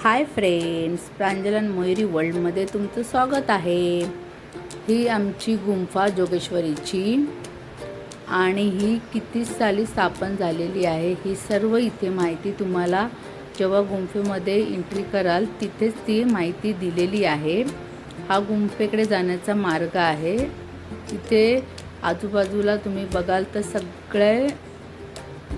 Hi friends, प्रांजलन Mayuri वर्ल्डमध्ये तुमचं स्वागत आहे। ही आमची गुंफा जोगेश्वरीची आणि ही किती साली स्थापन झालेली आहे ही सर्व इथे माहिती तुम्हाला जेव्हा गुंफेमध्ये एंट्री कराल तिथेच ती माहिती दिलेली आहे। हा गुंफेकडे जाण्याचा मार्ग आहे। इथे आजूबाजूला तुम्ही बघाल तर सगळे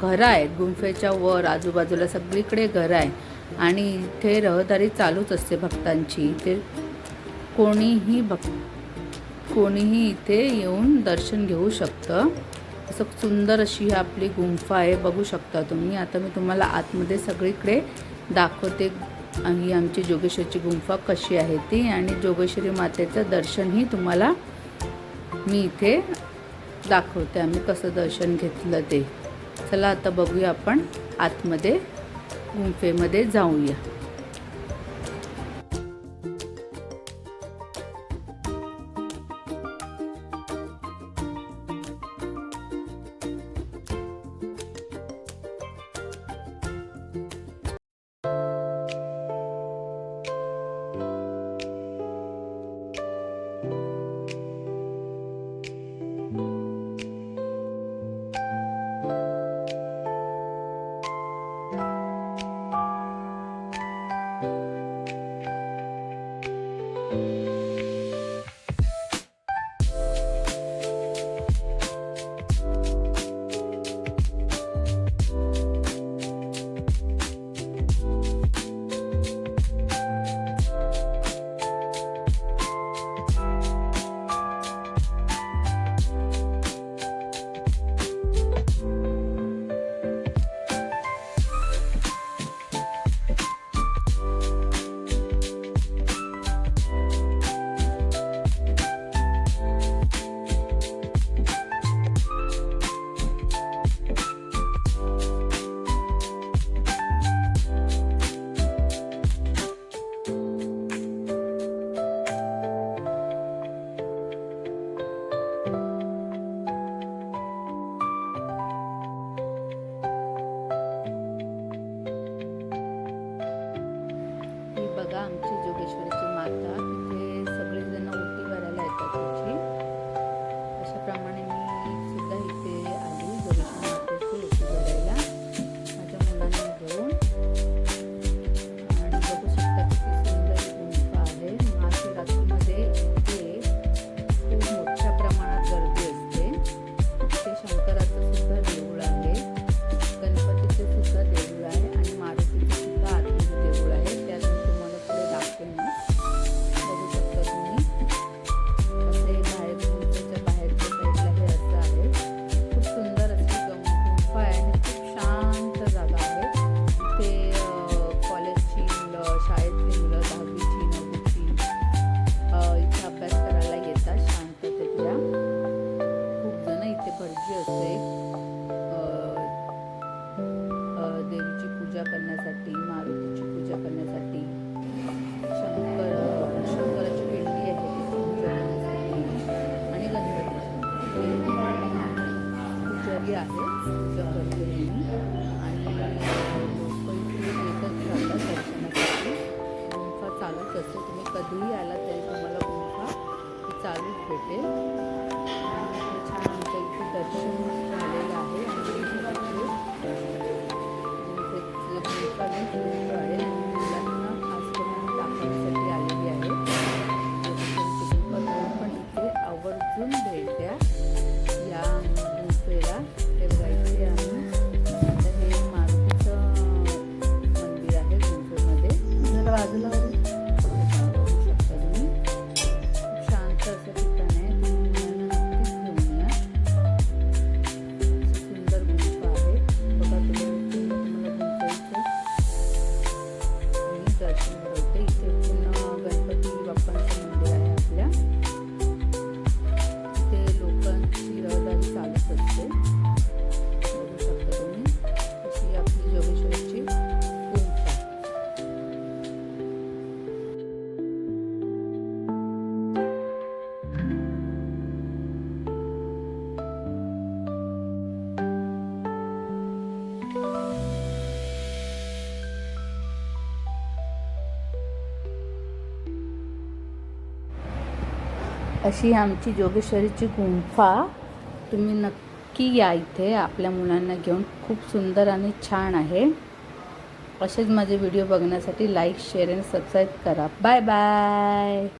घरं आहेत, गुंफेच्या वर आजूबाजूला सगळीकडे घरं आहे आणि इथे रहदारी चालूच असते भक्तांची। इथे कोणीही इथे येऊन दर्शन घेऊ शकतं। असं सुंदर अशी आपली गुंफा आहे, बघू शकता तुम्ही। आता मी तुम्हाला आतमध्ये सगळीकडे दाखवते ही आमची जोगेश्वरीची गुंफा कशी आहे ती, आणि जोगेश्वरी मातेचं दर्शनही तुम्हाला मी इथे दाखवते आम्ही कसं दर्शन घेतलं ते। चला आता बघूया आपण आतमध्ये गुंफेमध्ये जाऊया। बघा आमची जोगेश्वरीची माता, इथे सगळेजण ओटी भरायला येतात तिची। अशाप्रमाणे मी सुद्धा इथे आली जोगेश्वरी मातेची ओटी भरायला माझ्या मुलांना घेऊन। आणि बघू शकता किती सुंदर गुंफा आहे। महाशिवरात्रीमध्ये इथे खूप मोठ्या प्रमाणात गर्दी असते। इथे शंकराचं सुद्धा देऊळ आहे, गणपतीचे सुद्धा देऊळ आहे आणि मारुतीचे सुद्धा आतमध्ये देऊळ आहे। बघू शकता तुम्ही असे बाहेरच्या साईडला हे असं आहे। खूप सुंदर अशी गुंफा आहे आणि खूप शांत जागा आहे। इथे कॉलेजची मुलं, शाळेतली मुलं, 10वीची 9वीची इथे अभ्यास करायला येतात शांततेतल्या। खूप जण इथे भटजी असते देवीची पूजा करण्यासाठी, मारुतीची पूजा करण्यासाठी। शंकराची पिंडी आहे तिथे पूजा करण्यासाठी आणि गणपतीची पुजारी आहे पूजा करते आणि लोक इथे येतच राहतात दर्शनासाठी। गुंफा चालूच असते, तुम्ही कधीही आला तरी तुम्हाला गुंफा ही चालूच भेटेल। छान आमच्या इथे दर्शन झालेलं आहे आणि गुंफा आहे आणि मुलांना खास करून दाखवण्यासाठी आलेली आहे। पण इथे आवर्जून भेट द्या या गुंफेला। ते बघा इथे आम्ही अशी आमची जोगेश्वरीची गुंफा. तुम्ही नक्की या इथे आपल्या मुलांना घेऊन. खूप सुंदर आणि छान आहे. असेच माझे व्हिडिओ बघण्यासाठी लाईक, शेअर आणि सबस्क्राईब करा. Bye bye.